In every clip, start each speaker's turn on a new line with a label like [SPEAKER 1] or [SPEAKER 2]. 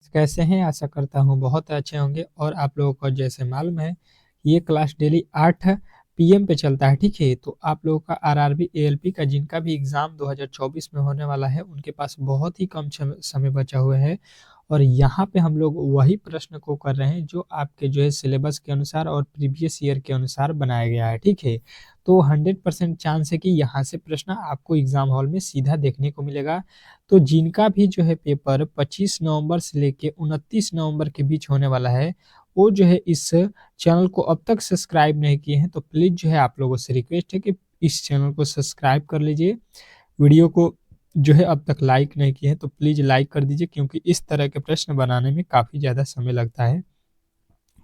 [SPEAKER 1] कैसे हैं? आशा करता हूँ बहुत अच्छे होंगे और आप लोगों को जैसे मालूम है, ये क्लास डेली 8 पीएम पे चलता है, ठीक है? तो आप लोगों का आरआरबी, एएलपी का जिनका भी एग्ज़ाम 2024 में होने वाला है, उनके पास बहुत ही कम समय बचा हुआ है और यहाँ पे हम लोग वही प्रश्न को कर रहे हैं जो आपके जो है सिलेबस के अनुसार और प्रीवियस ईयर के अनुसार बनाया गया है, ठीक है? तो 100% चांस है कि यहाँ से प्रश्न आपको एग्ज़ाम हॉल में सीधा देखने को मिलेगा। तो जिनका भी जो है पेपर 25 नवंबर से लेके 29 नवंबर के बीच होने वाला है, वो जो है इस चैनल को अब तक सब्सक्राइब नहीं किए हैं, तो प्लीज़ जो है आप लोगों से रिक्वेस्ट है कि इस चैनल को सब्सक्राइब कर लीजिए। वीडियो को जो है अब तक लाइक नहीं किए हैं, तो प्लीज़ लाइक कर दीजिए क्योंकि इस तरह के प्रश्न बनाने में काफ़ी ज़्यादा समय लगता है।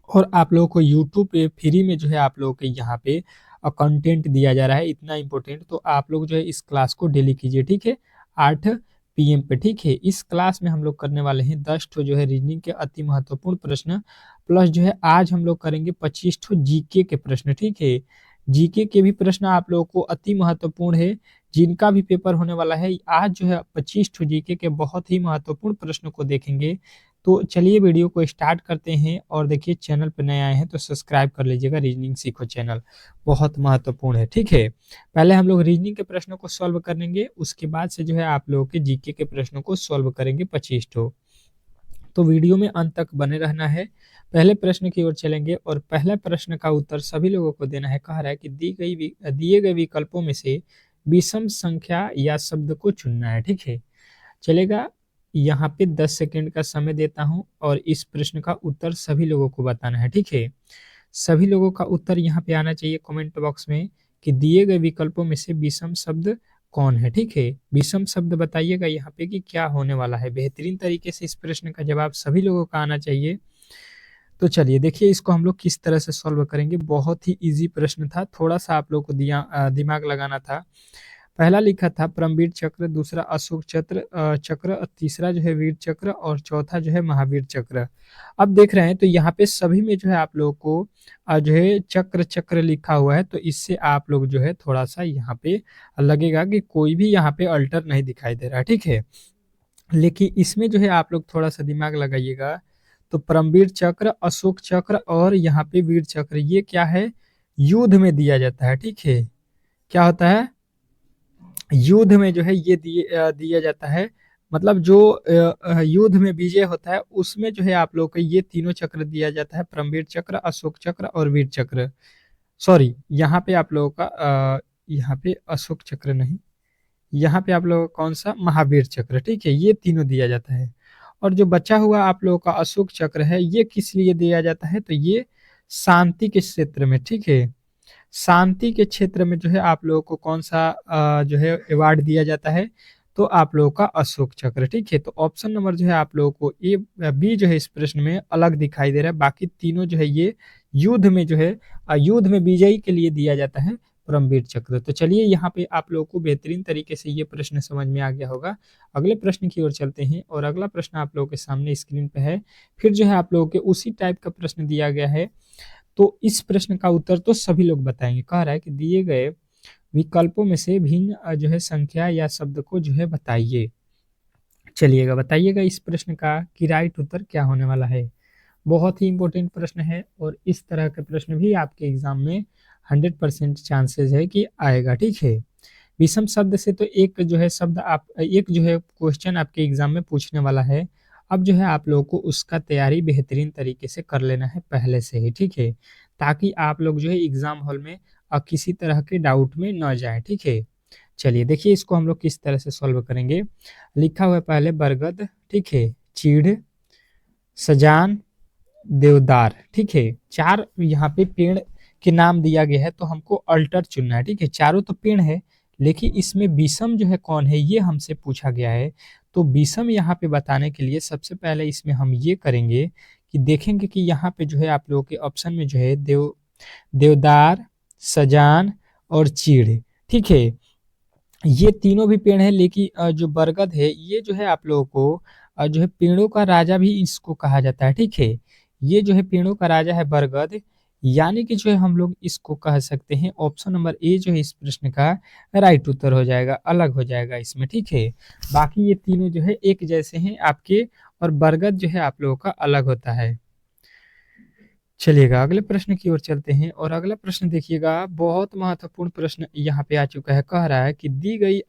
[SPEAKER 1] और आप लोगों को यूट्यूब पे फ्री में जो है आप लोगों के यहाँ पे कंटेंट दिया जा रहा है इतना इम्पोर्टेंट, तो आप लोग जो है इस क्लास को डेली कीजिए, ठीक है? 8 पीएम पे, ठीक है? इस क्लास में हम लोग करने वाले हैं 10 ठो जो है रीजनिंग के अति महत्वपूर्ण प्रश्न, प्लस जो है आज हम लोग करेंगे 25 ठो जीके के प्रश्न, ठीक है? जीके के भी प्रश्न आप लोगों को अति महत्वपूर्ण है, जिनका भी पेपर होने वाला है, आज जो है 25 ठो जीके के बहुत ही महत्वपूर्ण प्रश्न को देखेंगे। तो चलिए वीडियो को स्टार्ट करते हैं और देखिए चैनल पे नए आए हैं तो सब्सक्राइब कर लीजिएगा, रीजनिंग सीखो चैनल बहुत महत्वपूर्ण है, ठीक है? पहले हम लोग रीजनिंग के प्रश्नों को सॉल्व करेंगे, उसके बाद से जो है आप लोगों के जीके के प्रश्नों को सॉल्व करेंगे 25 ठो। तो वीडियो में अंत तक बने रहना है। पहले प्रश्न की ओर चलेंगे और पहले प्रश्न का उत्तर सभी लोगों को देना है। कह रहा है कि दिए गए विकल्पों में से विषम संख्या या शब्द को चुनना है, ठीक है? चलेगा, यहाँ पे 10 सेकंड का समय देता हूँ और इस प्रश्न का उत्तर सभी लोगों को बताना है, ठीक है? सभी लोगों का उत्तर यहाँ पे आना चाहिए कमेंट बॉक्स में कि दिए गए विकल्पों में से विषम शब्द कौन है, ठीक है? विषम शब्द बताइएगा यहाँ पे कि क्या होने वाला है। बेहतरीन तरीके से इस प्रश्न का जवाब सभी लोगों का आना चाहिए। तो चलिए देखिए इसको हम लोग किस तरह से सॉल्व करेंगे। बहुत ही ईज़ी प्रश्न था, थोड़ा-सा आप लोगों को दिमाग लगाना था। पहला लिखा था परमवीर चक्र, दूसरा अशोक चक्र, तीसरा जो है वीर चक्र और चौथा जो है महावीर चक्र। अब देख रहे हैं तो यहाँ पे सभी में जो है आप लोगों को जो है चक्र लिखा हुआ है, तो इससे आप लोग जो है थोड़ा-सा यहाँ पे लगेगा कि कोई भी यहाँ पे अल्टर नहीं दिखाई दे रहा है, ठीक है? लेकिन इसमें जो है आप लोग थोड़ा-सा दिमाग लगाइएगा, तो परमवीर चक्र, अशोक चक्र और यहाँ पे वीर चक्र, ये क्या है? युद्ध में दिया जाता है, ठीक है? क्या होता है? युद्ध में जो है ये दिया जाता है, मतलब जो युद्ध में विजय होता है उसमें जो है आप लोग को ये तीनों चक्र दिया जाता है, परमवीर चक्र, अशोक चक्र और वीर चक्र। सॉरी, यहाँ पे आप लोगों का यहाँ पे अशोक चक्र नहीं, यहाँ पे आप लोगों का कौन-सा महावीर चक्र, ठीक है? ये तीनों दिया जाता है। और जो बचा हुआ आप लोगों का अशोक चक्र है, ये किस लिए दिया जाता है? तो ये शांति के क्षेत्र में, ठीक है? शांति के क्षेत्र में जो है आप लोगों को कौन-सा जो है अवार्ड दिया जाता है? तो आप लोगों का अशोक चक्र, ठीक है? तो ऑप्शन नंबर जो है आप लोगों को बी जो है इस प्रश्न में अलग दिखाई दे रहा है, बाकी तीनों जो है ये युद्ध में जो है युद्ध में विजयी के लिए दिया जाता है परमवीर चक्र। तो चलिए यहाँ पे आप लोगों को बेहतरीन तरीके से ये प्रश्न समझ में आ गया होगा। अगले प्रश्न की ओर चलते हैं और अगला प्रश्न आप लोगों के सामने स्क्रीन पे है। फिर जो है आप लोगों के उसी टाइप का प्रश्न दिया गया है। तो इस प्रश्न का उत्तर तो सभी लोग बताएँगे। कह रहा है कि दिए गए विकल्पों में से भिन्न जो है संख्या या शब्द को जो है बताइए। चलिएगा बताइएगा इस प्रश्न का कि राइट उत्तर क्या होने वाला है। बहुत ही इम्पोर्टेंट प्रश्न है और इस तरह के प्रश्न भी आपके एग्ज़ाम में 100% चांसेस है कि आएगा, ठीक है? विषम शब्द से तो एक जो है क्वेश्चन आपके एग्ज़ाम में पूछने वाला है। अब जो है आप लोगों को उसका तैयारी बेहतरीन तरीके से कर लेना है पहले से ही, ठीक है? ताकि आप लोग जो है एग्ज़ाम हॉल में किसी तरह के डाउट में ना जाएँ, ठीक है? चलिए देखिए इसको हम लोग किस तरह से सॉल्व करेंगे। लिखा हुआ है पहले बरगद, ठीक है? चीढ़, सजान, देवदार, ठीक है? 4 यहाँ पे पेड़ के नाम दिया गया है तो हमको अल्टर चुनना है, ठीक है? चारों तो पेड़ है, लेकिन इसमें विषम जो है कौन है ये हमसे पूछा गया है। तो विषम यहाँ पे बताने के लिए सबसे पहले इसमें हम ये करेंगे कि देखेंगे कि यहाँ पे जो है आप लोगों के ऑप्शन में जो है देवदार, सजान और चीड़, ठीक है? ये तीनों भी पेड़ हैं, लेकिन जो बरगद है ये जो है आप लोगों को जो है पेड़ों का राजा भी इसको कहा जाता है, ठीक है? ये जो है पेड़ों का राजा है बरगद, यानी कि जो है हम लोग इसको कह सकते हैं ऑप्शन नंबर ए जो है इस प्रश्न का राइट उत्तर हो जाएगा, अलग हो जाएगा इसमें, ठीक है? बाकी ये तीनों जो है एक जैसे हैं आपके और बरगद जो है आप लोगों का अलग होता है। चलिएगा अगले प्रश्न की ओर चलते हैं और अगला प्रश्न देखिएगा, बहुत महत्वपूर्ण प्रश्न यहाँ पे आ चुका है। कह रहा है कि दी गई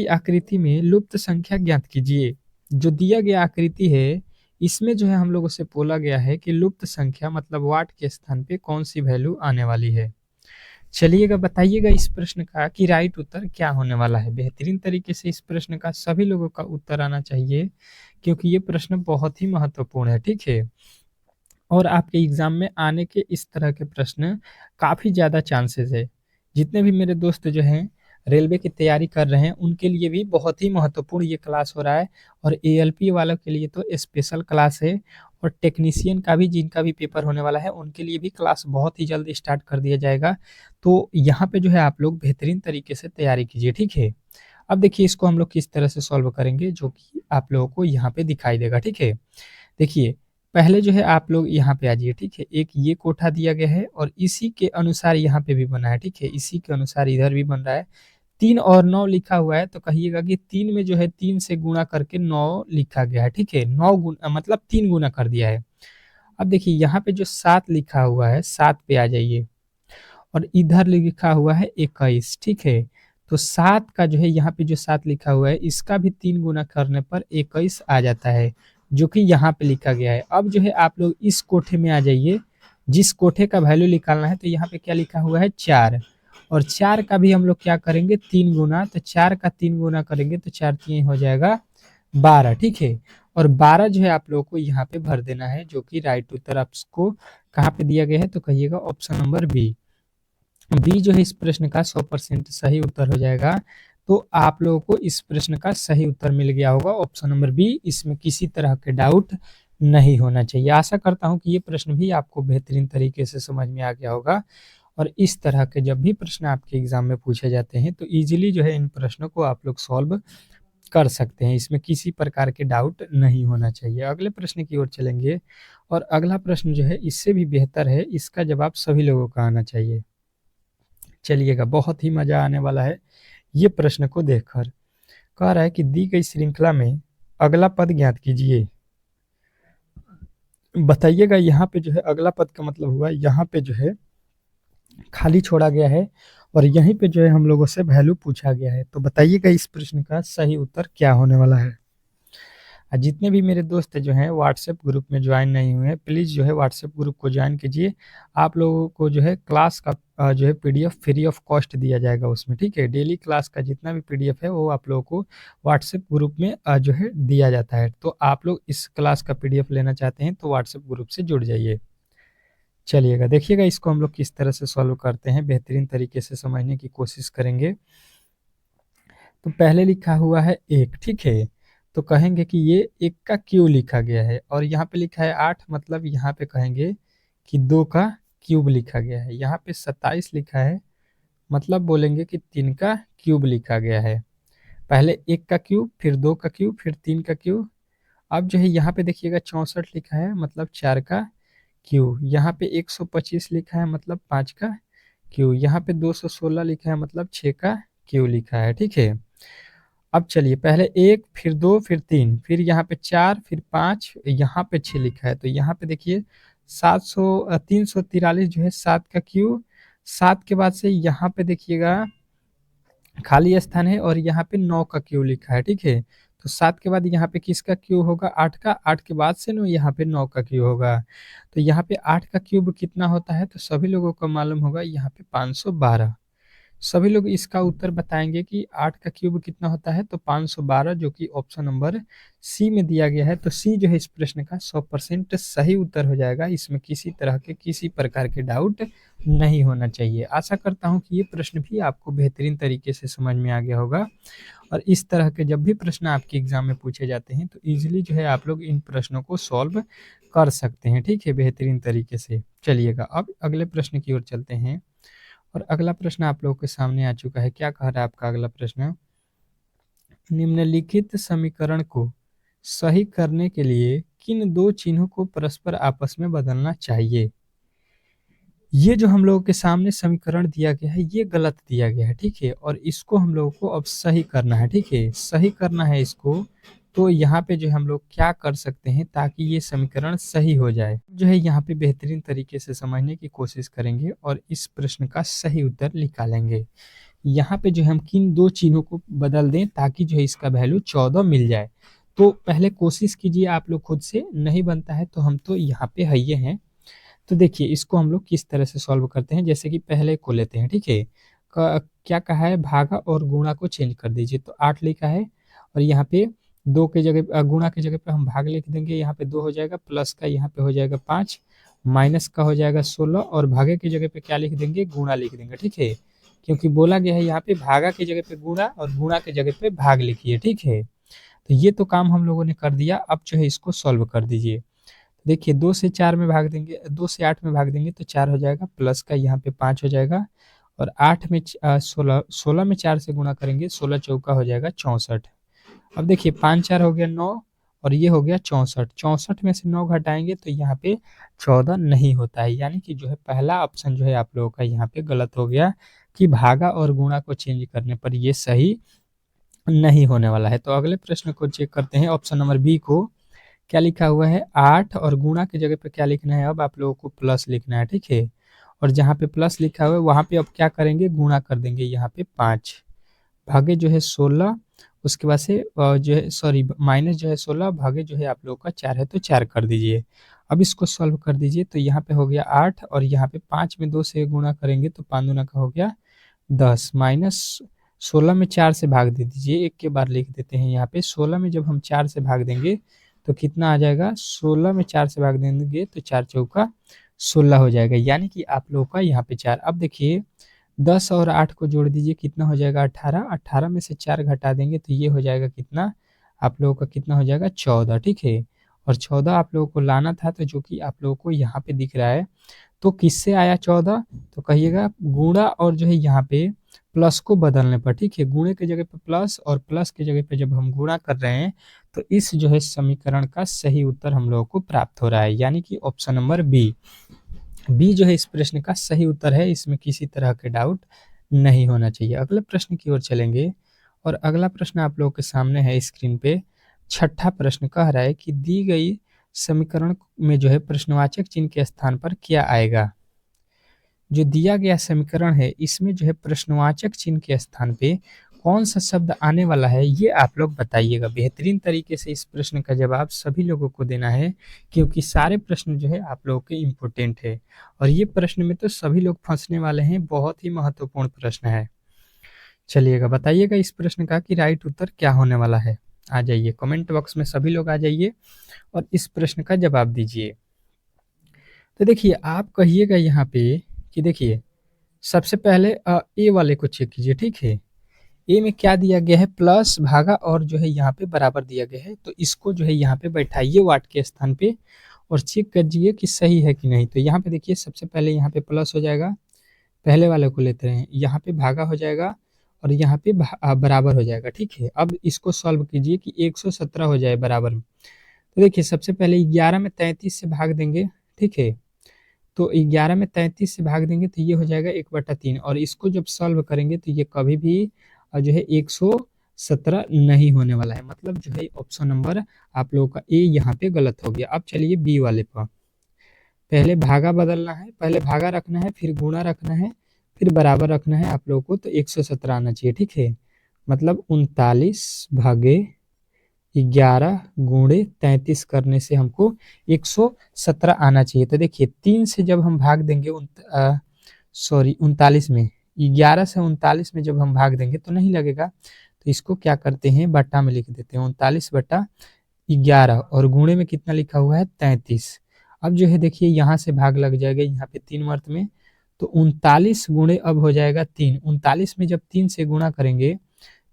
[SPEAKER 1] आकृति में लुप्त संख्या ज्ञात कीजिए। जो दिया गया आकृति है इसमें जो है हम लोगों से बोला गया है कि लुप्त संख्या मतलब वाट के स्थान पे कौन सी वैल्यू आने वाली है। चलिएगा बताइएगा इस प्रश्न का कि राइट उत्तर क्या होने वाला है। बेहतरीन तरीके से इस प्रश्न का सभी लोगों का उत्तर आना चाहिए क्योंकि ये प्रश्न बहुत ही महत्वपूर्ण है, ठीक है। और आपके एग्जाम में आने के इस तरह के प्रश्न काफ़ी ज़्यादा चांसेस है। जितने भी मेरे दोस्त जो हैं रेलवे की तैयारी कर रहे हैं उनके लिए भी बहुत ही महत्वपूर्ण ये क्लास हो रहा है और एएलपी वालों के लिए तो स्पेशल क्लास है और टेक्नीशियन का भी जिनका भी पेपर होने वाला है उनके लिए भी क्लास बहुत ही जल्दी स्टार्ट कर दिया जाएगा। तो यहाँ पे जो है आप लोग बेहतरीन तरीके से तैयारी कीजिए, ठीक है। अब देखिए इसको हम लोग किस तरह से सॉल्व करेंगे जो कि आप लोगों को यहाँ पे दिखाई देगा, ठीक है। देखिए पहले जो है आप लोग यहाँ पे आ जाइए, ठीक है। एक ये कोठा दिया गया है और इसी के अनुसार यहाँ पे भी बना है, ठीक है। इसी के अनुसार इधर भी बन रहा है। 3 और 9 लिखा हुआ है तो कहिएगा कि 3 में जो है 3 से गुणा करके 9 लिखा गया है, ठीक है। 9 गुना मतलब 3 गुना कर दिया है। अब देखिए यहाँ पे जो 7 लिखा हुआ है 7 पे आ जाइए और इधर लिखा हुआ है 21, ठीक है। तो 7 का जो है यहाँ पे जो 7 लिखा हुआ है इसका भी 3 गुना करने पर 21 आ जाता है जो कि यहाँ पे लिखा गया है। अब जो है आप लोग इस कोठे में आ जाइए, जिस कोठे का वैल्यू निकालना है तो यहाँ पे क्या लिखा हुआ है 4 और 4 का भी हम लोग क्या करेंगे 3 गुना। तो 4 का 3 गुना करेंगे तो 4 3 हो जाएगा 12, ठीक है। और 12 जो है आप लोगों को यहाँ पे भर देना है जो कि राइट उत्तर आपको कहाँ पे दिया गया है तो कहिएगा ऑप्शन नंबर बी। बी जो है इस प्रश्न का 100% सही उत्तर हो जाएगा। तो आप लोगों को इस प्रश्न का सही उत्तर मिल गया होगा ऑप्शन नंबर बी। इसमें किसी तरह के डाउट नहीं होना चाहिए। आशा करता हूं कि ये प्रश्न भी आपको बेहतरीन तरीके से समझ में आ गया होगा और इस तरह के जब भी प्रश्न आपके एग्जाम में पूछे जाते हैं तो इजीली जो है इन प्रश्नों को आप लोग सॉल्व कर सकते हैं। इसमें किसी प्रकार के डाउट नहीं होना चाहिए। अगले प्रश्न की ओर चलेंगे और अगला प्रश्न जो है इससे भी बेहतर है, इसका जवाब सभी लोगों का आना चाहिए। चलिएगा बहुत ही मजा आने वाला है ये प्रश्न को देखकर। कह रहा है कि दी गई श्रृंखला में अगला पद ज्ञात कीजिए। बताइएगा यहाँ पे जो है अगला पद का मतलब हुआ यहाँ पे जो है खाली छोड़ा गया है और यहीं पे जो है हम लोगों से वैल्यू पूछा गया है। तो बताइएगा इस प्रश्न का सही उत्तर क्या होने वाला है। जितने भी मेरे दोस्त जो हैं व्हाट्सएप ग्रुप में ज्वाइन नहीं हुए हैं प्लीज़ जो है व्हाट्सएप ग्रुप को ज्वाइन कीजिए। आप लोगों को जो है क्लास का जो है पीडीएफ फ्री ऑफ कॉस्ट दिया जाएगा उसमें, ठीक है। डेली क्लास का जितना भी पीडीएफ है वो आप लोगों को व्हाट्सएप ग्रुप में जो है दिया जाता है। तो आप लोग इस क्लास का पीडीएफ लेना चाहते हैं तो व्हाट्सएप ग्रुप से जुड़ जाइए। चलिएगा देखिएगा इसको हम लोग किस तरह से सॉल्व करते हैं, बेहतरीन तरीके से समझने की कोशिश करेंगे। तो पहले लिखा हुआ है 1, ठीक है। तो कहेंगे कि ये 1 का क्यूब लिखा गया है और यहाँ पे लिखा है 8 मतलब यहाँ पे कहेंगे कि 2 का क्यूब लिखा गया है। यहाँ पे 27 लिखा है मतलब बोलेंगे कि 3 का क्यूब लिखा गया है। पहले 1 का क्यूब, फिर 2 का क्यूब, फिर 3 का क्यूब। अब जो है यहाँ पे देखिएगा 64 लिखा है मतलब 4 का क्यूब। यहाँ पे 125 लिखा है मतलब 5 का क्यूब। यहाँ पे 216 लिखा है मतलब 6 का क्यूब लिखा है, ठीक है। अब चलिए पहले 1 फिर 2 फिर 3 फिर यहाँ पे 4 फिर 5 यहाँ पे 6 लिखा है। तो यहाँ पे देखिए 343 जो है 7 का क्यूब। 7 के बाद से यहाँ पे देखिएगा खाली स्थान है और यहाँ पे 9 का क्यूब लिखा है, ठीक है। तो 7 के बाद यहाँ पे किसका क्यूब होगा 8 का। 8 के बाद से यहाँ पे 9 का क्यूब होगा। तो यहाँ पे 8 का क्यूब कितना होता है तो सभी लोगों को मालूम होगा यहाँ पे 512। सभी लोग इसका उत्तर बताएंगे कि 8 का क्यूब कितना होता है तो 512 जो कि ऑप्शन नंबर सी में दिया गया है। तो सी जो है इस प्रश्न का 100% सही उत्तर हो जाएगा। इसमें किसी तरह के किसी प्रकार के डाउट नहीं होना चाहिए। आशा करता हूं कि ये प्रश्न भी आपको बेहतरीन तरीके से समझ में आ गया होगा और इस तरह के जब भी प्रश्न आपके एग्जाम में पूछे जाते हैं तो ईजिली जो है आप लोग इन प्रश्नों को सॉल्व कर सकते हैं, ठीक है, बेहतरीन तरीके से। चलिएगा अब अगले प्रश्न की ओर चलते हैं और अगला प्रश्न आप लोगों के सामने आ चुका है। क्या कह रहा है आपका अगला प्रश्न, निम्नलिखित समीकरण को सही करने के लिए किन दो चिन्हों को परस्पर आपस में बदलना चाहिए। ये जो हम लोगों के सामने समीकरण दिया गया है ये गलत दिया गया है, ठीक है। और इसको हम लोगों को अब सही करना है, ठीक है, सही करना है इसको। तो यहाँ पे जो है हम लोग क्या कर सकते हैं ताकि ये समीकरण सही हो जाए। जो है यहाँ पे बेहतरीन तरीके से समझने की कोशिश करेंगे और इस प्रश्न का सही उत्तर निकालेंगे। यहाँ पे जो है हम किन 2 चिन्हों को बदल दें ताकि जो है इसका वैल्यू 14 मिल जाए। तो पहले कोशिश कीजिए आप लोग खुद से, नहीं बनता है तो हम तो यहाँ पे हइये हैं। तो देखिए इसको हम लोग किस तरह से सॉल्व करते हैं, जैसे कि पहले को लेते हैं, ठीक है। क्या कहा है, भागा और गुणा को चेंज कर दीजिए। तो 8 लिखा है और यहाँ पे 2 के जगह गुणा की जगह पे हम भाग लिख देंगे, यहाँ पे 2 हो जाएगा, प्लस का यहाँ पे हो जाएगा 5, माइनस का हो जाएगा 16 और भागे की जगह पे क्या लिख देंगे, गुणा लिख देंगे, ठीक है। क्योंकि बोला गया है यहाँ पे भागा की जगह पे गुणा और गुणा की जगह पे भाग लिखिए, ठीक है। तो ये तो काम हम लोगों ने कर दिया। अब जो है इसको सॉल्व कर दीजिए। देखिए 2 से 4 में भाग देंगे, 2 से 8 में भाग देंगे तो 4 हो जाएगा, प्लस का यहाँ पे 5 हो जाएगा और 8 में 16 में 4 से गुणा करेंगे, 16 चौका हो जाएगा 64। अब देखिए 5 4 हो गया 9 और ये हो गया 64। 64 में से 9 घटाएंगे तो यहाँ पे 14 नहीं होता है, यानी कि जो है पहला ऑप्शन जो है आप लोगों का यहाँ पे गलत हो गया कि भागा और गुणा को चेंज करने पर ये सही नहीं होने वाला है। तो अगले प्रश्न को चेक करते हैं, ऑप्शन नंबर बी को। क्या लिखा हुआ है, 8 और गुणा की जगह पे क्या लिखना है, अब आप लोगों को प्लस लिखना है, ठीक है। और जहाँ पे प्लस लिखा हुआ है वहाँ पे अब क्या करेंगे, गुणा कर देंगे, यहाँ पे 5 भागे जो है 16, उसके बाद से जो है सॉरी माइनस जो है 16 भागे जो है आप लोगों का 4 है तो 4 कर दीजिए। अब इसको सॉल्व कर दीजिए तो यहाँ पे हो गया 8 और यहाँ पे 5 में 2 से गुणा करेंगे तो 5 दूना का हो गया 10, माइनस 16 में 4 से भाग दे दीजिए, एक के बार लिख देते हैं यहाँ पे। 16 में जब हम 4 से भाग देंगे तो कितना आ जाएगा, 16 में 4 से भाग देंगे तो 4 चौका 16 हो जाएगा, यानी कि आप लोगों का यहाँ पे 4। अब देखिए 10 और 8 को जोड़ दीजिए, कितना हो जाएगा 18, 18 में से 4 घटा देंगे तो ये हो जाएगा कितना, आप लोगों का कितना हो जाएगा 14, ठीक है। और 14 आप लोगों को लाना था तो जो कि आप लोगों को यहाँ पे दिख रहा है, तो किससे आया 14, तो कहिएगा गुणा और जो है यहाँ पे प्लस को बदलने पर, ठीक है। गुणे की जगह पे प्लस और प्लस की जगह पे जब हम गुणा कर रहे हैं तो इस जो है समीकरण का सही उत्तर हम लोगों को प्राप्त हो रहा है, यानी कि ऑप्शन नंबर बी। बी जो है इस प्रश्न का सही उत्तर है, इसमें किसी तरह के डाउट नहीं होना चाहिए। अगले प्रश्न की ओर चलेंगे और अगला प्रश्न आप लोगों के सामने है स्क्रीन पे। छठा प्रश्न कह रहा है कि दी गई समीकरण में जो है प्रश्नवाचक चिन्ह के स्थान पर क्या आएगा। जो दिया गया समीकरण है इसमें जो है प्रश्नवाचक चिन्ह के स्थान पे कौन सा शब्द आने वाला है, ये आप लोग बताइएगा। बेहतरीन तरीके से इस प्रश्न का जवाब सभी लोगों को देना है, क्योंकि सारे प्रश्न जो है आप लोगों के इम्पोर्टेंट है और ये प्रश्न में तो सभी लोग फंसने वाले हैं, बहुत ही महत्वपूर्ण प्रश्न है। चलिएगा बताइएगा इस प्रश्न का कि राइट उत्तर क्या होने वाला है। आ जाइए कमेंट बॉक्स में सभी लोग आ जाइए और इस प्रश्न का जवाब दीजिए। तो देखिए आप कहिएगा यहाँ पे कि देखिए सबसे पहले ए वाले को चेक कीजिए, ठीक है। ए में क्या दिया गया है, प्लस भागा और जो है यहाँ पे बराबर दिया गया है, तो इसको जो है यहाँ पे बैठाइए वाट के स्थान पे और चेक कीजिए कि सही है कि नहीं। तो यहाँ पे देखिए सबसे पहले यहाँ पे प्लस हो जाएगा, पहले वाले को लेते हैं, यहाँ पे भागा हो जाएगा और यहाँ पे बराबर हो जाएगा, ठीक है। अब इसको सॉल्व कीजिए कि 117 हो जाए बराबर में। तो देखिए सबसे पहले 11 में 33 से भाग देंगे, ठीक है। तो 11 में 33 से भाग देंगे तो ये हो जाएगा 1/3 और इसको जब सॉल्व करेंगे तो ये कभी भी जो है 117 नहीं होने वाला है, मतलब जो है ऑप्शन नंबर आप लोगों का ए यहाँ पे गलत हो गया। अब चलिए बी वाले पर, पहले भागा बदलना है, पहले भागा रखना है, फिर गुणा रखना है, फिर बराबर रखना है आप लोगों को, तो 117 आना चाहिए, ठीक है। मतलब 39 भागे 11 गुणे 33 करने से हमको 117 आना चाहिए। तो देखिए 3 से जब हम भाग देंगे 39 में, 11 से 39 में जब हम भाग देंगे तो नहीं लगेगा, तो इसको क्या करते हैं बट्टा में लिख देते हैं, 39/11 और गुणे में कितना लिखा हुआ है 33। अब जो है देखिए यहाँ से भाग लग जाएगा, यहाँ पे 3 मर्त में, तो 39 गुणे अब हो जाएगा 3। 39 में जब 3 से गुणा करेंगे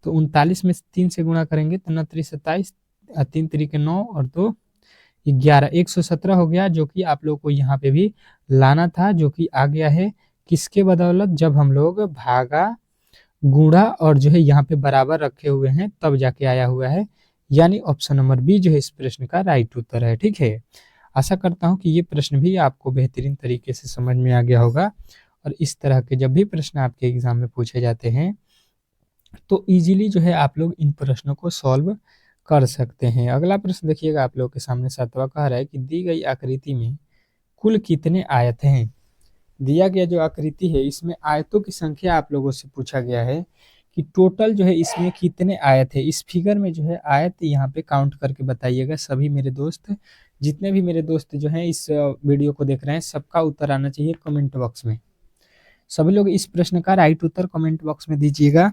[SPEAKER 1] तो 39 में 3 से गुणा करेंगे तो 9 27, 3 3 9 और 2 11, 117 हो गया, जो कि आप लोग को यहाँ पे भी लाना था, जो कि आ गया है किसके बदौलत, जब हम लोग भागा गुणा और जो है यहाँ पे बराबर रखे हुए हैं तब जाके आया हुआ है, यानी ऑप्शन नंबर बी जो है इस प्रश्न का राइट उत्तर है, ठीक है। आशा करता हूँ कि ये प्रश्न भी आपको बेहतरीन तरीके से समझ में आ गया होगा और इस तरह के जब भी प्रश्न आपके एग्जाम में पूछे जाते हैं तो इजीली जो है आप लोग इन प्रश्नों को सॉल्व कर सकते हैं। अगला प्रश्न देखिएगा आप लोगों के सामने 7वां कह रहा है कि दी गई आकृति में कुल कितने आयत हैं? दिया गया जो आकृति है इसमें आयतों की संख्या आप लोगों से पूछा गया है कि टोटल जो है इसमें कितने आयत है। इस फिगर में जो है आयत यहाँ पे काउंट करके बताइएगा सभी मेरे दोस्त। जितने भी मेरे दोस्त जो हैं इस वीडियो को देख रहे हैं सबका उत्तर आना चाहिए कमेंट बॉक्स में। सभी लोग इस प्रश्न का राइट उत्तर कमेंट बॉक्स में दीजिएगा।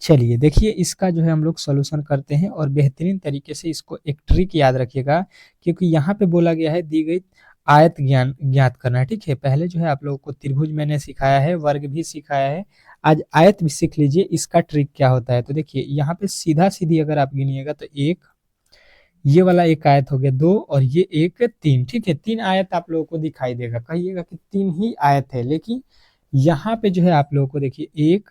[SPEAKER 1] चलिए देखिए इसका जो है हम लोग सॉल्यूशन करते हैं और बेहतरीन तरीके से इसको एक ट्रिक याद रखिएगा, क्योंकि यहाँ पे बोला गया है दी गई आयत ज्ञात करना है। ठीक है, पहले जो है आप लोगों को त्रिभुज मैंने सिखाया है, वर्ग भी सिखाया है, आज आयत भी सीख लीजिए इसका ट्रिक क्या होता है। तो देखिए यहाँ पे सीधा सीधी अगर आप गिनिएगा तो एक, ये वाला एक आयत हो गया, दो और ये एक तीन। ठीक है, तीन आयत आप लोगों को दिखाई देगा, कहिएगा कि तीन ही आयत है, लेकिन यहाँ पे जो है आप लोगों को देखिए एक,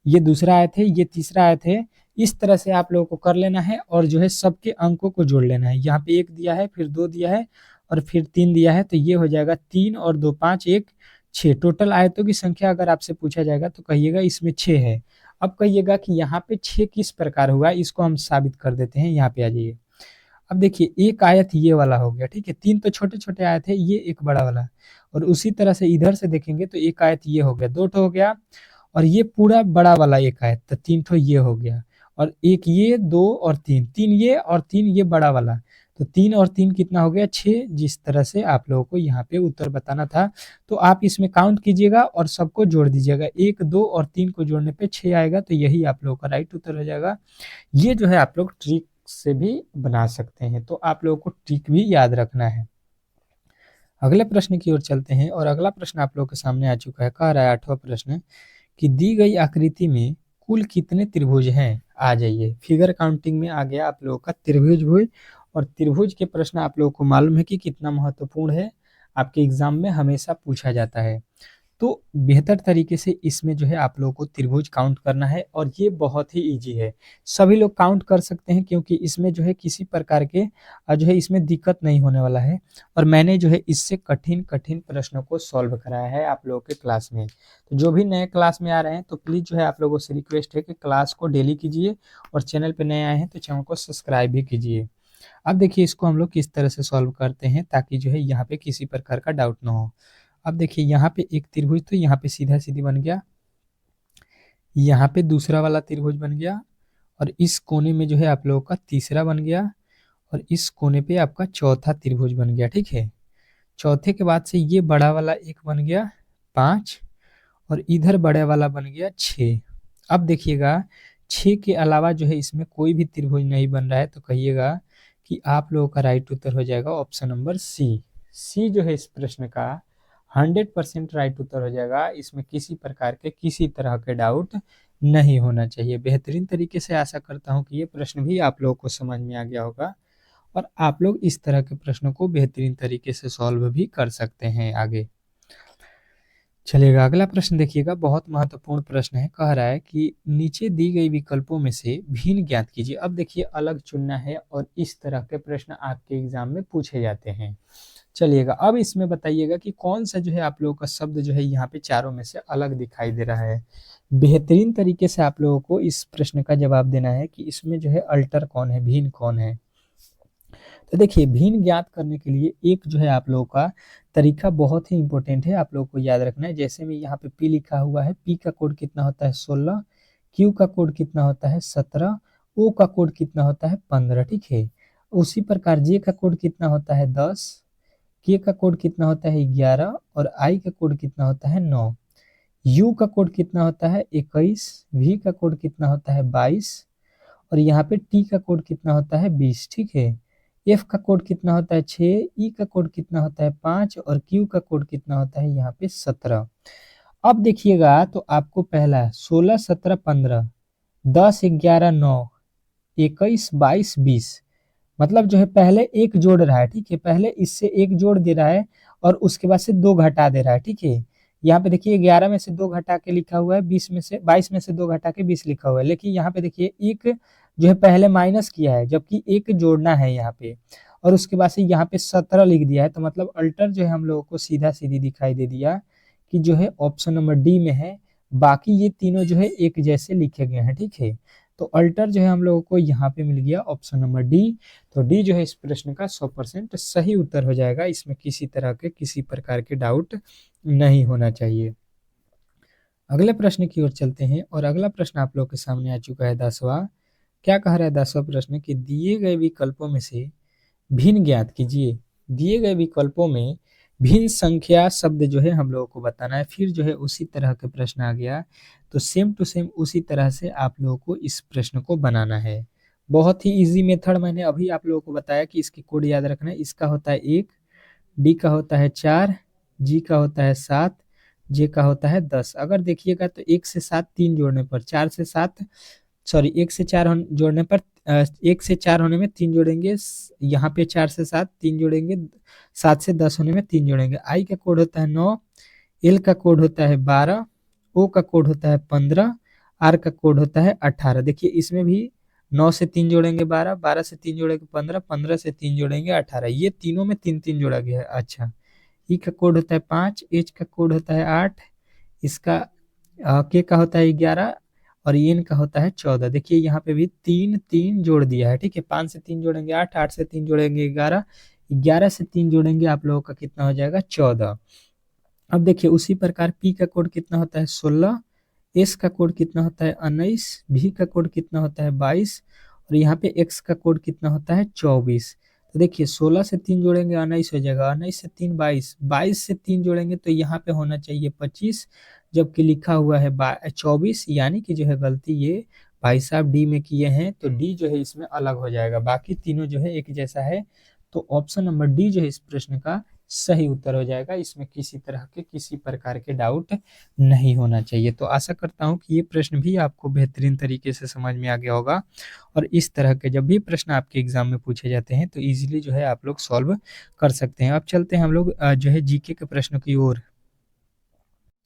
[SPEAKER 1] ये दूसरा आयत है, ये तीसरा आयत है। इस तरह से आप लोगों को कर लेना है और जो है सबके अंकों को जोड़ लेना है। यहाँ पे एक दिया है, फिर दो दिया है और फिर तीन दिया है, तो ये हो जाएगा तीन और दो पाँच, एक छः। टोटल आयतों की संख्या अगर आपसे पूछा जाएगा तो कहिएगा इसमें छः है। अब कहिएगा कि यहाँ पे छः किस प्रकार हुआ, इसको हम साबित कर देते हैं। यहाँ पे आ जाइए। अब देखिए एक आयत ये वाला हो गया, ठीक है, तीन तो छोटे छोटे आयत है, ये एक बड़ा वाला, और उसी तरह से इधर से देखेंगे तो एक आयत ये हो गया, दो तो हो गया, और ये पूरा बड़ा वाला एक आयत, तो तीन तो ये हो गया, और एक ये, दो और तीन, तीन ये और तीन ये बड़ा वाला, तो तीन और तीन कितना हो गया, छः। जिस तरह से आप लोगों को यहाँ पे उत्तर बताना था, तो आप इसमें काउंट कीजिएगा और सबको जोड़ दीजिएगा, एक दो और तीन को जोड़ने पे छः आएगा, तो यही आप लोगों का राइट उत्तर हो जाएगा। ये जो है आप लोग ट्रिक से भी बना सकते हैं, तो आप लोगों को ट्रिक भी याद रखना है। अगले प्रश्न की ओर चलते हैं और अगला प्रश्न आप लोगों के सामने आ चुका है। कह रहा है 8वां प्रश्न कि दी गई आकृति में कुल कितने त्रिभुज हैं? आ जाइए, फिगर काउंटिंग में आ गया आप लोगों का त्रिभुज भुज, और त्रिभुज के प्रश्न आप लोगों को मालूम है कि कितना महत्वपूर्ण है, आपके एग्जाम में हमेशा पूछा जाता है। तो बेहतर तरीके से इसमें जो है आप लोगों को त्रिभुज काउंट करना है, और ये बहुत ही इजी है, सभी लोग काउंट कर सकते हैं, क्योंकि इसमें जो है किसी प्रकार के जो है इसमें दिक्कत नहीं होने वाला है, और मैंने जो है इससे कठिन कठिन प्रश्नों को सॉल्व कराया है आप लोगों के क्लास में। तो जो भी नए क्लास में आ रहे हैं तो प्लीज़ जो है आप लोगों से रिक्वेस्ट है कि क्लास को डेली कीजिए, और चैनल पर नए आए हैं तो चैनल को सब्सक्राइब भी कीजिए। अब देखिए इसको हम लोग किस तरह से सॉल्व करते हैं, ताकि जो है यहाँ पे किसी प्रकार का डाउट ना हो। अब देखिए यहाँ पे एक त्रिभुज, तो यहाँ पे सीधा सीधी बन गया, यहाँ पे दूसरा वाला त्रिभुज बन गया, और इस कोने में जो है आप लोगों का तीसरा बन गया, और इस कोने पे आपका चौथा त्रिभुज बन गया। ठीक है, चौथे के बाद से ये बड़ा वाला एक बन गया 5, और इधर बड़ा वाला बन गया 6। अब देखिएगा 6 के अलावा जो है इसमें कोई भी त्रिभुज नहीं बन रहा है, तो कहिएगा कि आप लोगों का राइट उत्तर हो जाएगा ऑप्शन नंबर सी। सी जो है इस प्रश्न का 100% राइट उत्तर हो जाएगा, इसमें किसी प्रकार के किसी तरह के डाउट नहीं होना चाहिए। बेहतरीन तरीके से आशा करता हूँ कि ये प्रश्न भी आप लोगों को समझ में आ गया होगा, और आप लोग इस तरह के प्रश्नों को बेहतरीन तरीके से सॉल्व भी कर सकते हैं आगे। चलिएगा अगला प्रश्न देखिएगा, बहुत महत्वपूर्ण प्रश्न है। कह रहा है कि नीचे दी गई विकल्पों में से भिन्न ज्ञात कीजिए। अब देखिए अलग चुनना है, और इस तरह के प्रश्न आपके एग्जाम में पूछे जाते हैं। चलिएगा अब इसमें बताइएगा कि कौन सा जो है आप लोगों का शब्द जो है यहाँ पे चारों में से अलग दिखाई दे रहा है। बेहतरीन तरीके से आप लोगों को इस प्रश्न का जवाब देना है कि इसमें जो है अल्टर कौन है, भिन्न कौन है। तो देखिए भिन्न ज्ञात करने के लिए एक जो है आप लोगों का तरीका बहुत ही इंपॉर्टेंट है, आप लोगों को याद रखना है। जैसे में यहाँ पे पी लिखा हुआ है, पी का कोड कितना होता है 16, क्यू का कोड कितना होता है 17, ओ का कोड कितना होता है 15। ठीक है, उसी प्रकार जे का कोड कितना होता है 10, के का कोड कितना होता है 11, और आई का कोड कितना होता है 9, यू का कोड कितना होता है 21, वी का कोड कितना होता है 22, और यहाँ पे टी का कोड कितना होता है 20। ठीक है, एफ का कोड कितना होता है 6, ई का कोड कितना होता है 5, और क्यू का कोड कितना होता है यहाँ पे 17। अब देखिएगा तो आपको पहला 16, 17, 15, 10, 11, 9, 21, 22, 20, मतलब जो है पहले एक जोड़ रहा है। ठीक है, पहले इससे एक जोड़ दे रहा है और उसके बाद से दो घटा दे रहा है। ठीक है, यहाँ पे देखिए 11 में से दो घटा के लिखा हुआ है, 22 में से दो घटा के 20 लिखा हुआ है, लेकिन यहाँ पे देखिए एक जो है पहले माइनस किया है, जबकि एक जोड़ना है यहाँ पे, और उसके बाद से यहाँ पे 17 लिख दिया है। तो मतलब अल्टर जो है हम लोगों को सीधा सीधी दिखाई दे दिया कि जो है ऑप्शन नंबर डी में है। बाकी ये तीनों जो है एक जैसे लिखे गए हैं। ठीक है, तो अल्टर जो है हम लोगों को यहाँ पे मिल गया ऑप्शन नंबर डी। तो डी जो है इस प्रश्न का 100% सही उत्तर हो जाएगा, इसमें किसी तरह के किसी प्रकार के डाउट नहीं होना चाहिए। अगले प्रश्न की ओर चलते हैं और अगला प्रश्न आप लोग के सामने आ चुका है 10वां। क्या कह रहा है 10वां प्रश्न कि दिए गए विकल्पों में से भिन्न ज्ञात कीजिए। दिए गए विकल्पों में भिन्न संख्या शब्द जो है हम लोगों को बताना है। फिर जो है उसी तरह के प्रश्न आ गया, तो सेम टू सेम उसी तरह से आप लोगों को इस प्रश्न को बनाना है। बहुत ही इजी मेथड मैंने अभी आप लोगों को बताया कि इसकी कोड याद रखना है। इसका होता है 1, डी का होता है 4, जी का होता है 7, जे का होता है 10। अगर देखिएगा तो 1 से 7 3 जोड़ने पर 4 से 7, सॉरी 1 से 4 जोड़ने पर 1 से 4 होने में 3 जोड़ेंगे, यहाँ पे 4 से 7 3 जोड़ेंगे, 7 से 10 होने में 3 जोड़ेंगे। आई का कोड होता है 9, एल का कोड होता है 12, ओ का कोड होता है 15, आर का कोड होता है 18। देखिए इसमें भी 9 से 3 जोड़ेंगे 12, 12 से 3 जोड़ेंगे 15, 15 से 3 जोड़ेंगे 18। ये तीनों में 3 3 जोड़ा गया है। अच्छा, ई का कोड होता है 5, एच का कोड होता है 8, इसका के का होता है 11 और एन का होता है 14। देखिए यहाँ पे भी 3 3 जोड़ दिया है, ठीक है। 5 से 3 जोड़ेंगे 8, 8 से 3 जोड़ेंगे 11, 11 से 3 जोड़ेंगे आप लोगों का कितना हो जाएगा 14। अब देखिए उसी प्रकार पी का कोड कितना होता है 16, एस का कोड कितना होता है 19, भी का कोड कितना होता है 22 और यहाँ पे एक्स का कोड कितना होता है 24। तो देखिए 16 से 3 जोड़ेंगे 19 हो जाएगा, 19 से 3 22, 22 से 3 जोड़ेंगे तो यहाँ पे होना चाहिए 25, जबकि लिखा हुआ है 24, यानी कि जो है गलती ये भाई साहब डी में किए हैं, तो डी जो है इसमें अलग हो जाएगा, बाकी तीनों जो है एक जैसा है। तो ऑप्शन नंबर डी जो है इस प्रश्न का सही उत्तर हो जाएगा, इसमें किसी तरह के किसी प्रकार के डाउट नहीं होना चाहिए। तो आशा करता हूं कि ये प्रश्न भी आपको बेहतरीन तरीके से समझ में आ गया होगा और इस तरह के जब भी प्रश्न आपके एग्जाम में पूछे जाते हैं तो इजीली जो है आप लोग सॉल्व कर सकते हैं। अब चलते हैं हम लोग जो है जीके के प्रश्नों की ओर।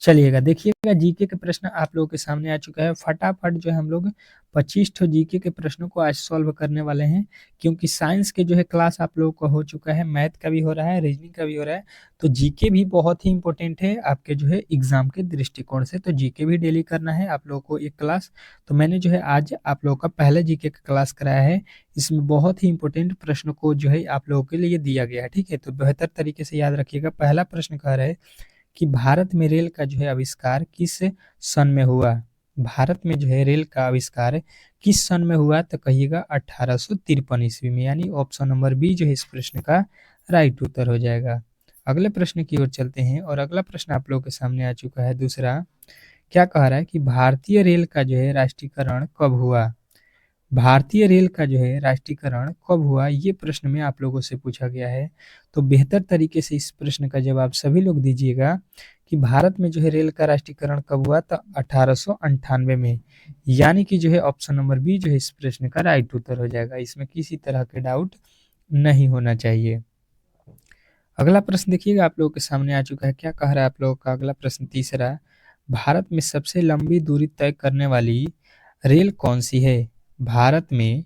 [SPEAKER 1] चलिएगा देखिएगा जीके के प्रश्न आप लोगों के सामने आ चुका है। फटाफट जो है हम लोग 25 ठो जीके के प्रश्नों को आज सॉल्व करने वाले हैं, क्योंकि साइंस के जो है क्लास आप लोगों का हो चुका है, मैथ का भी हो रहा है, रीजनिंग का भी हो रहा है, तो जीके भी बहुत ही इंपॉर्टेंट है आपके जो है एग्जाम के दृष्टिकोण से। तो जीके भी डेली करना है आप लोगों को एक क्लास। तो मैंने जो है आज आप लोगों का पहले जीके का क्लास कराया है, इसमें बहुत ही इंपॉर्टेंट प्रश्न को जो है आप लोगों के लिए दिया गया है, ठीक है। तो बेहतर तरीके से याद रखिएगा। पहला प्रश्न कह रहा है कि भारत में रेल का जो है आविष्कार किस सन में हुआ। भारत में जो है रेल का आविष्कार किस सन में हुआ, तो कहिएगा 1853 ईस्वी में, यानी ऑप्शन नंबर बी जो है इस प्रश्न का राइट उत्तर हो जाएगा। अगले प्रश्न की ओर चलते हैं और अगला प्रश्न आप लोगों के सामने आ चुका है दूसरा। क्या कह रहा है कि भारतीय रेल का जो है राष्ट्रीयकरण कब हुआ। भारतीय रेल का जो है राष्ट्रीयकरण कब हुआ, ये प्रश्न में आप लोगों से पूछा गया है। तो बेहतर तरीके से इस प्रश्न का जवाब सभी लोग दीजिएगा कि भारत में जो है रेल का राष्ट्रीयकरण कब हुआ, तो 1898 में, यानी कि जो है ऑप्शन नंबर बी जो है इस प्रश्न का राइट उत्तर हो जाएगा, इसमें किसी तरह के डाउट नहीं होना चाहिए। अगला प्रश्न देखिएगा आप लोगों के सामने आ चुका है। क्या कह रहा है आप लोगों का अगला प्रश्न तीसरा। भारत में सबसे लंबी दूरी तय करने वाली रेल कौन सी है। भारत में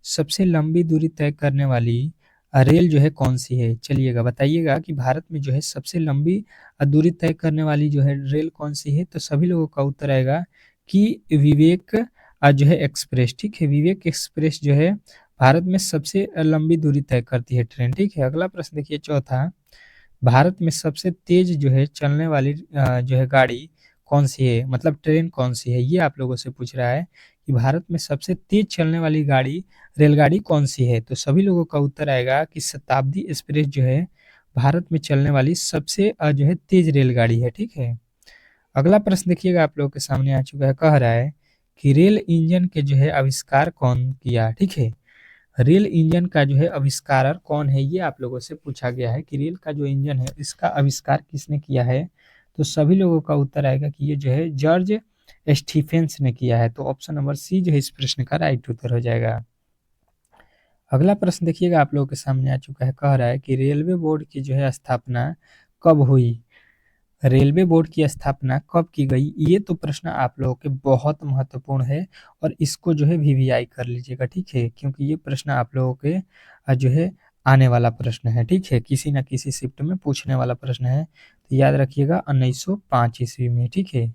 [SPEAKER 1] सबसे लंबी दूरी तय करने वाली रेल जो है कौन सी है, चलिएगा बताइएगा कि भारत में जो है सबसे लंबी दूरी तय करने वाली जो है रेल कौन सी है। तो सभी लोगों का उत्तर आएगा कि विवेक जो है एक्सप्रेस, ठीक है। विवेक एक्सप्रेस जो है भारत में सबसे लंबी दूरी तय करती है ट्रेन, ठीक है। अगला प्रश्न देखिए चौथा। भारत में सबसे तेज जो है चलने वाली जो है गाड़ी कौन सी है, मतलब ट्रेन कौन सी है, ये आप लोगों से पूछ रहा है कि भारत में सबसे तेज चलने वाली गाड़ी रेलगाड़ी कौन सी है। तो सभी लोगों का उत्तर आएगा कि शताब्दी एक्सप्रेस जो है भारत में चलने वाली सबसे जो है तेज रेलगाड़ी है, ठीक है। अगला प्रश्न देखिएगा आप लोगों के सामने आ चुका है। कह रहा है कि रेल इंजन के जो है आविष्कार कौन किया, ठीक है। रेल इंजन का जो है आविष्कारक कौन है, ये आप लोगों से पूछा गया है कि रेल का जो इंजन है इसका आविष्कार किसने किया है। तो सभी लोगों का उत्तर आएगा कि ये जो है जॉर्ज स्टीफेंस ने किया है। तो ऑप्शन नंबर सी जो है इस प्रश्न का राइट उत्तर हो जाएगा। अगला प्रश्न देखिएगा आप लोगों के सामने आ चुका है। कह रहा है कि रेलवे बोर्ड की जो है स्थापना कब हुई। रेलवे बोर्ड की स्थापना कब की गई, ये तो प्रश्न आप लोगों के बहुत महत्वपूर्ण है और इसको जो है वीवीआई कर लीजिएगा, ठीक है, क्योंकि ये प्रश्न आप लोगों के जो है आने वाला प्रश्न है, ठीक है, किसी ना किसी शिफ्ट में पूछने वाला प्रश्न है। तो याद रखिएगा 1905 ईस्वी में, ठीक है।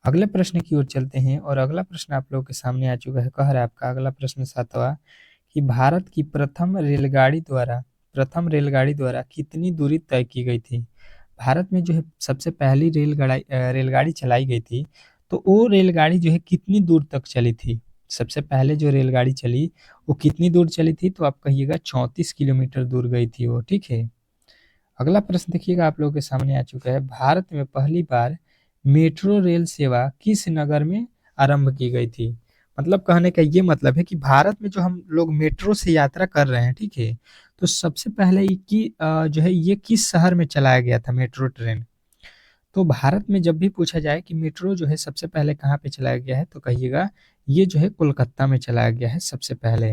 [SPEAKER 1] अगले प्रश्न की ओर चलते हैं और अगला प्रश्न आप लोगों के सामने आ चुका है। कह रहा है आपका अगला प्रश्न 7वां कि भारत की प्रथम रेलगाड़ी द्वारा कितनी दूरी तय की गई थी? भारत में जो है सबसे पहली रेलगाड़ी चलाई गई थी, तो वो रेलगाड़ी जो है कितनी दूर तक चली थी? सबसे पहले जो रेलगाड़ी चली, वो कितनी दूर चली थी? तो आप कहिएगा 34 किलोमीटर दूर गई थी वो, ठीक है। अगला प्रश्न देखिएगा आप लोगों के सामने आ चुका है। भारत में पहली बार मेट्रो रेल सेवा किस नगर में आरंभ की गई थी? मतलब कहने का ये मतलब है कि भारत में जो हम लोग मेट्रो से यात्रा कर रहे हैं, ठीक है, तो सबसे पहले जो है ये किस शहर में चलाया गया था मेट्रो ट्रेन? तो भारत में जब भी पूछा जाए कि मेट्रो जो है सबसे पहले कहाँ पे चलाया गया है, तो कहिएगा ये जो है कोलकाता में चलाया गया है सबसे पहले।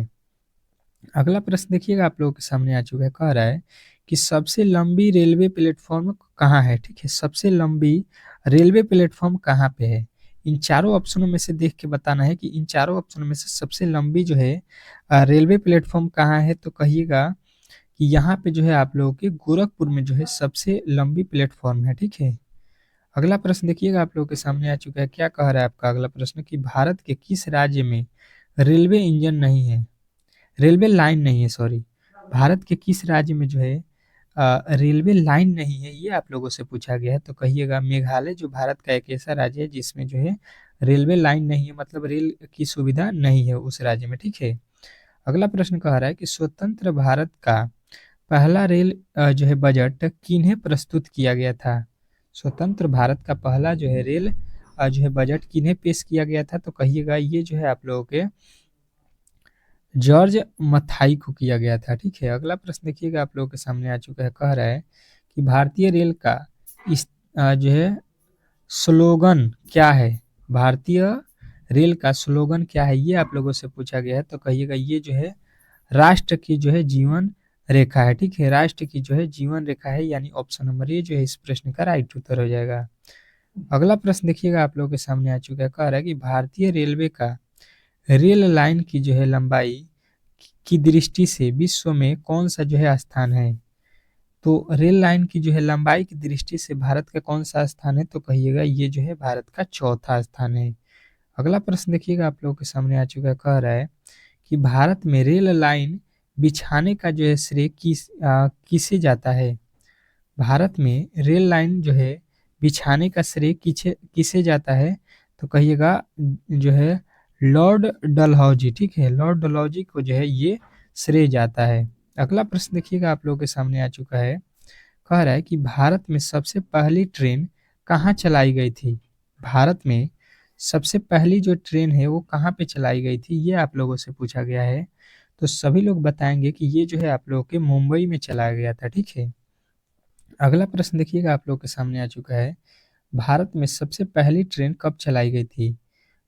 [SPEAKER 1] अगला प्रश्न देखिएगा आप लोगों के सामने आ चुका है। कह रहा है कि सबसे लंबी रेलवे प्लेटफॉर्म कहाँ है? ठीक है, सबसे लंबी रेलवे प्लेटफॉर्म कहाँ पे है? इन चारों ऑप्शनों में से देख के बताना है कि इन चारों ऑप्शनों में से सबसे लंबी जो है रेलवे प्लेटफॉर्म कहाँ है? तो कहिएगा कि यहाँ पे जो है आप लोगों के गोरखपुर में जो है सबसे लंबी प्लेटफॉर्म है, ठीक है। अगला प्रश्न देखिएगा आप लोगों के सामने आ चुका है। क्या कह रहा है आपका अगला प्रश्न कि भारत के किस राज्य में रेलवे इंजन नहीं है, रेलवे लाइन नहीं है, सॉरी। भारत के किस राज्य में जो है रेलवे लाइन नहीं है, ये आप लोगों से पूछा गया है। तो कहिएगा मेघालय जो भारत का एक ऐसा राज्य है जिसमें जो है रेलवे लाइन नहीं है, मतलब रेल की सुविधा नहीं है उस राज्य में, ठीक है। अगला प्रश्न कह रहा है कि स्वतंत्र भारत का पहला रेल जो है बजट किन्हें प्रस्तुत किया गया था? स्वतंत्र भारत का पहला जो है रेल जो है बजट किन्हें पेश किया गया था? तो कहिएगा ये जो है आप लोगों के जॉर्ज मथाई को किया गया था, ठीक है। अगला प्रश्न देखिएगा आप लोगों के सामने आ चुका है। कह रहा है कि भारतीय रेल का इस जो है स्लोगन क्या है? भारतीय रेल का स्लोगन क्या है, ये आप लोगों से पूछा गया है। तो कहिएगा ये जो है राष्ट्र की जो है जीवन रेखा है, ठीक है। राष्ट्र की जो है जीवन रेखा है, यानी ऑप्शन नंबर ए जो है इस प्रश्न का राइट उत्तर हो जाएगा। अगला प्रश्न देखिएगा आप लोगों के सामने आ चुका है। कह रहा है कि भारतीय रेलवे का रेल लाइन की जो है लंबाई की दृष्टि से विश्व में कौन सा जो है स्थान है? तो रेल लाइन की जो है लंबाई की दृष्टि से भारत का कौन सा स्थान है? तो कहिएगा ये जो है भारत का चौथा स्थान है। अगला प्रश्न देखिएगा आप लोगों के सामने आ चुका है। कह रहा है कि भारत में रेल लाइन बिछाने का जो है श्रेय किसे जाता है? भारत में रेल लाइन जो है बिछाने का श्रेय किसे किसे जाता है? तो कहिएगा जो है लॉर्ड डलहौजी, ठीक है, लॉर्ड डलहौजी को जो है ये श्रेय जाता है। अगला प्रश्न देखिएगा आप लोगों के सामने आ चुका है। कह रहा है कि भारत में सबसे पहली ट्रेन कहाँ चलाई गई थी? भारत में सबसे पहली जो ट्रेन है वो कहाँ पे चलाई गई थी, ये आप लोगों से पूछा गया है। तो सभी लोग बताएंगे कि ये जो है आप लोगों के मुंबई में चलाया गया था, ठीक है। अगला प्रश्न देखिएगा आप लोगों के सामने आ चुका है। भारत में सबसे पहली ट्रेन कब चलाई गई थी?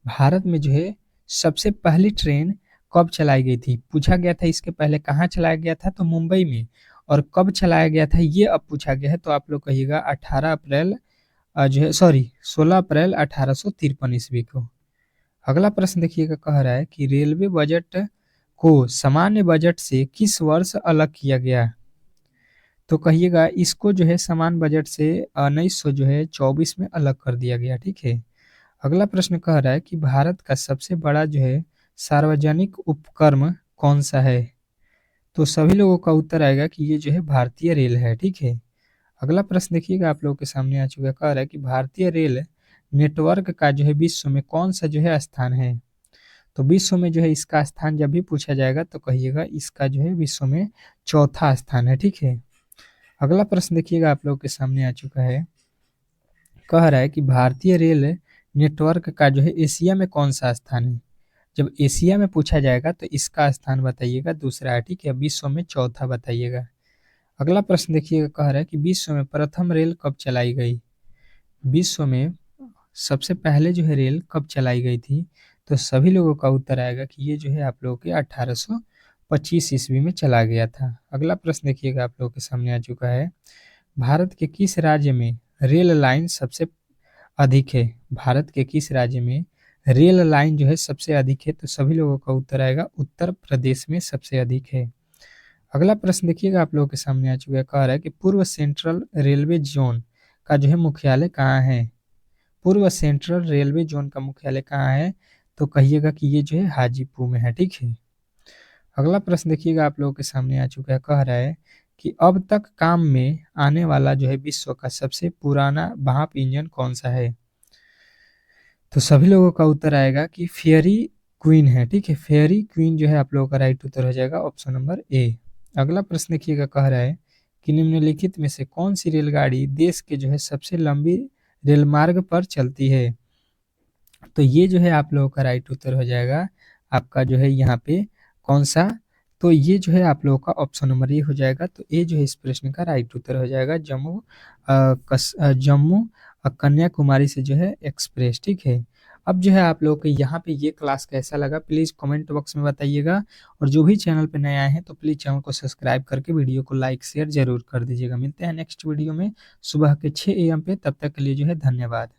[SPEAKER 1] भारत में जो है सबसे पहली ट्रेन कब चलाई गई थी? पूछा गया था इसके पहले कहाँ चलाया गया था, तो मुंबई में। और कब चलाया गया था ये अब पूछा गया है, तो आप लोग कहिएगा 18 अप्रैल जो है सॉरी 16 अप्रैल 1853 ईस्वी को। अगला प्रश्न देखिएगा। कह रहा है कि रेलवे बजट को सामान्य बजट से किस वर्ष अलग किया गया? तो कहिएगा इसको जो है समान बजट से 1900 जो है 24 में अलग कर दिया गया, ठीक है। अगला प्रश्न कह रहा है कि भारत का सबसे बड़ा जो है सार्वजनिक उपक्रम कौन सा है? तो सभी लोगों का उत्तर आएगा कि ये जो है भारतीय रेल है, ठीक है। अगला प्रश्न देखिएगा आप लोगों के सामने आ चुका है। कह रहा है कि भारतीय रेल नेटवर्क का जो है विश्व में कौन सा जो है स्थान है? तो विश्व में जो है इसका स्थान जब भी पूछा जाएगा तो कहिएगा इसका जो है विश्व में चौथा स्थान है, ठीक है। अगला प्रश्न देखिएगा आप लोगों के सामने आ चुका है। कह रहा है कि भारतीय रेल नेटवर्क का जो है एशिया में कौन सा स्थान है? जब एशिया में पूछा जाएगा तो इसका स्थान बताइएगा दूसरा है, ठीक है। विश्व में चौथा बताइएगा। अगला प्रश्न देखिएगा। कह रहा है कि विश्व में प्रथम रेल कब चलाई गई? विश्व में सबसे पहले जो है रेल कब चलाई गई थी? तो सभी लोगों का उत्तर आएगा कि ये जो है आप लोगों के 1825 ईस्वी में चला गया था। अगला प्रश्न देखिएगा आप लोगों के सामने आ चुका है। भारत के किस राज्य में रेल लाइन सबसे अधिक है? भारत के किस राज्य में रेल लाइन जो है सबसे अधिक है? तो सभी लोगों का उत्तर आएगा उत्तर प्रदेश में सबसे अधिक है। अगला प्रश्न देखिएगा आप लोगों के सामने आ चुका है। कह रहा है कि पूर्व सेंट्रल रेलवे जोन का जो है मुख्यालय कहाँ है? पूर्व सेंट्रल रेलवे जोन का मुख्यालय कहाँ है? तो कहिएगा कि ये जो है हाजीपुर में है, ठीक है। अगला प्रश्न देखिएगा आप लोगों के सामने आ चुका है, कह रहा है कि अब तक काम में आने वाला जो है विश्व का सबसे पुराना भाप इंजन कौन सा है? तो सभी लोगों का उत्तर आएगा कि फेयरी क्वीन है, ठीक है। फेयरी क्वीन जो है आप लोगों का राइट उत्तर हो जाएगा ऑप्शन नंबर ए। अगला प्रश्न देखिएगा, कह रहा है कि निम्नलिखित में से कौन सी रेलगाड़ी देश के जो है सबसे लंबी रेल मार्ग पर चलती है? तो ये जो है आप लोगों का राइट उत्तर हो जाएगा आपका जो है यहाँ पे कौन सा? तो ये जो है आप लोगों का ऑप्शन नंबर ए हो जाएगा। तो ये जो है इस प्रश्न का राइट उत्तर हो जाएगा जम्मू कन्याकुमारी से जो है एक्सप्रेस, ठीक है। अब जो है आप लोगों को यहाँ पे ये क्लास कैसा लगा प्लीज़ कमेंट बॉक्स में बताइएगा, और जो भी चैनल पे नए आए हैं तो प्लीज़ चैनल को सब्सक्राइब करके वीडियो को लाइक शेयर जरूर कर दीजिएगा। मिलते हैं नेक्स्ट वीडियो में सुबह के 6 AM पे, तब तक के लिए जो है धन्यवाद।